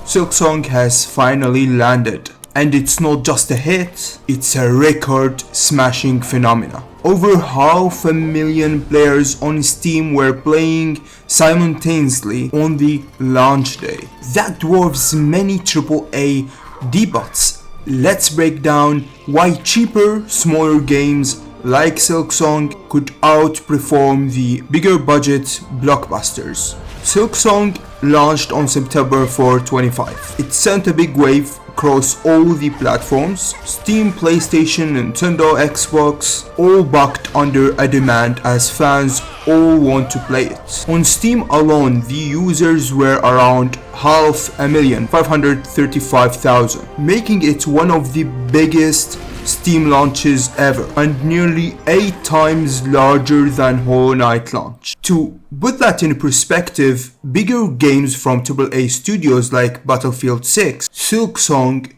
Silksong has finally landed. And it's not just a hit, it's a record-smashing phenomena. Over 500,000 players on Steam were playing simultaneously on the launch day. That dwarfs many AAA debuts. Let's break down why cheaper, smaller games like Silksong could outperform the bigger budget blockbusters. Silksong launched on September 4, 2025. It sent a big wave across all the platforms, Steam, PlayStation, Nintendo, Xbox, all bucked under a demand as fans all want to play it. On Steam alone, the users were around 535,000, making it one of the biggest Steam launches ever, and nearly 8 times larger than Hollow Knight launch. To put that in perspective, bigger games from AAA studios like Battlefield 6, Silksong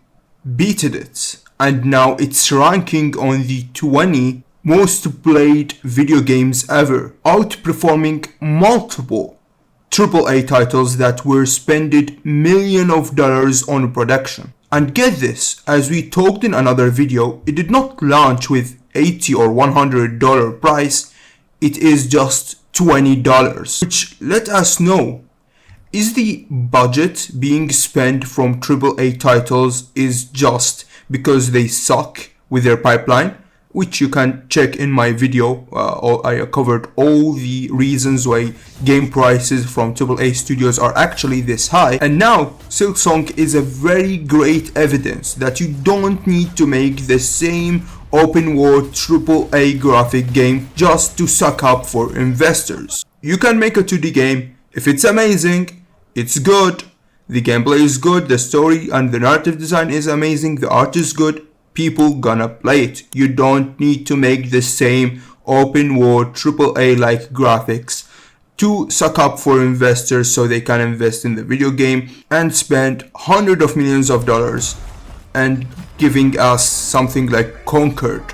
beated it, and now it's ranking on the 20 most played video games ever, outperforming multiple AAA titles that were spending millions of dollars on production. And get this, as we talked in another video, it did not launch with $80 or $100 price, it is just $20, which let us know, is the budget being spent from AAA titles is just because they suck with their pipeline, which you can check in my video. I covered all the reasons why game prices from AAA studios are actually this high. And now Silksong is a very great evidence that you don't need to make the same open world AAA graphic game just to suck up for investors. You can make a 2D game. If it's amazing, it's good, the gameplay is good, the story and the narrative design is amazing, the art is good, people gonna play it. You don't need to make the same open world AAA like graphics to suck up for investors so they can invest in the video game and spend hundreds of millions of dollars and giving us something like Conquered.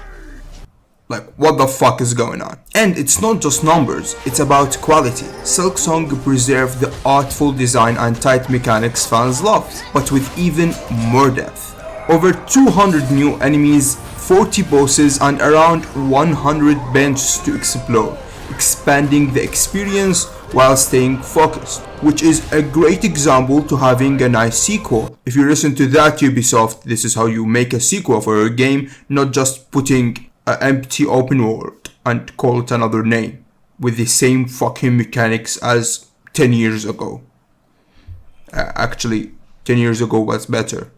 Like, what the fuck is going on? And it's not just numbers, it's about quality. Silksong preserved the artful design and tight mechanics fans loved, but with even more depth. Over 200 new enemies, 40 bosses and around 100 benches to explore, expanding the experience while staying focused, which is a great example to having a nice sequel. If you listen to that, Ubisoft, this is how you make a sequel for a game, not just putting an empty open world and call it another name with the same fucking mechanics as 10 years ago. Actually, 10 years ago was better.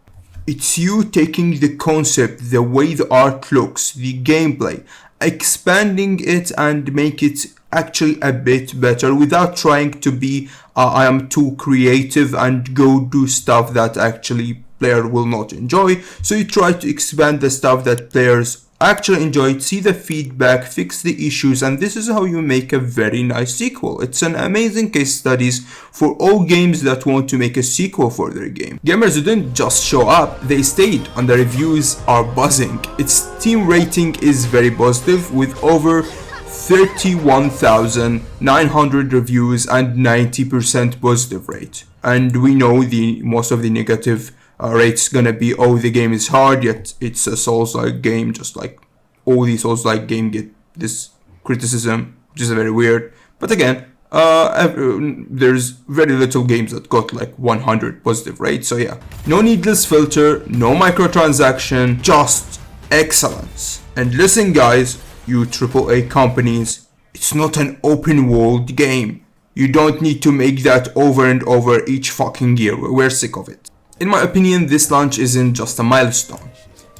It's you taking the concept, the way the art looks, the gameplay, expanding it and make it actually a bit better without trying to be I am too creative and go do stuff that actually player will not enjoy. So you try to expand the stuff that players actually enjoy, see the feedback, fix the issues, and this is how you make a very nice sequel. It's an amazing case studies for all games that want to make a sequel for their game. Gamers who didn't just show up, they stayed, and the reviews are buzzing. Its Steam rating is very positive with over 31,900 reviews and 90% positive rate. And we know the most of the negative rate's gonna be, oh, the game is hard, yet it's a Souls-like game, just like all these Souls-like games get this criticism, which is very weird. But again, there's very little games that got like 100 positive rate, so yeah. No needless filter, no microtransaction, just excellence. And listen guys, you AAA companies, it's not an open world game. You don't need to make that over and over each fucking year, we're sick of it. In my opinion, this launch isn't just a milestone,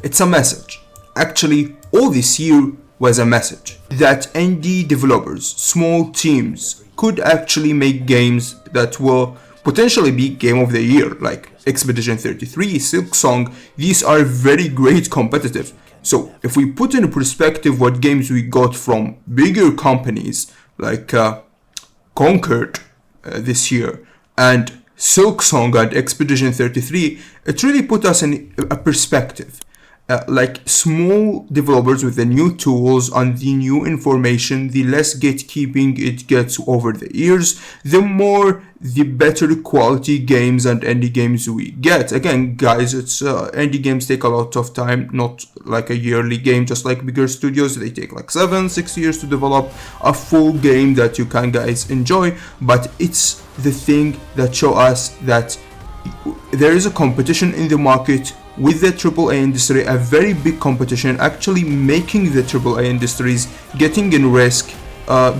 it's a message. Actually, all this year was a message that indie developers, small teams, could actually make games that will potentially be game of the year, like Expedition 33, Silksong. These are very great competitive. So if we put in perspective what games we got from bigger companies like Conquered this year and Silksong and Expedition 33, it really put us in a perspective. like small developers with the new tools and the new information, the less gatekeeping it gets over the years, the better quality games and indie games we get. Again, guys, it's indie games take a lot of time, not like a yearly game, just like bigger studios. They take like 7-6 years to develop a full game that you can guys enjoy. But it's the thing that show us that there is a competition in the market with the AAA industry, a very big competition, actually making the AAA industries getting in risk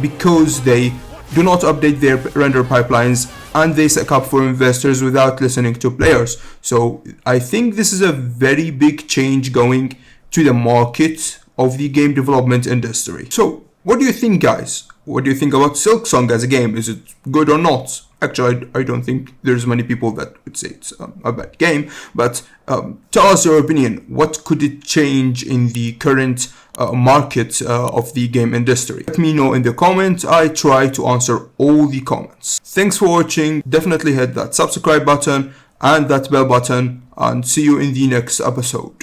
because they do not update their render pipelines and they suck up for investors without listening to players. So I think this is a very big change going to the market of the game development industry. So what do you think, guys? What do you think about Silksong as a game? Is it good or not? Actually, I don't think there's many people that would say it's a bad game, but tell us your opinion. What could it change in the current market of the game industry? Let me know in the comments. I try to answer all the comments. Thanks for watching. Definitely hit that subscribe button and that bell button, and see you in the next episode.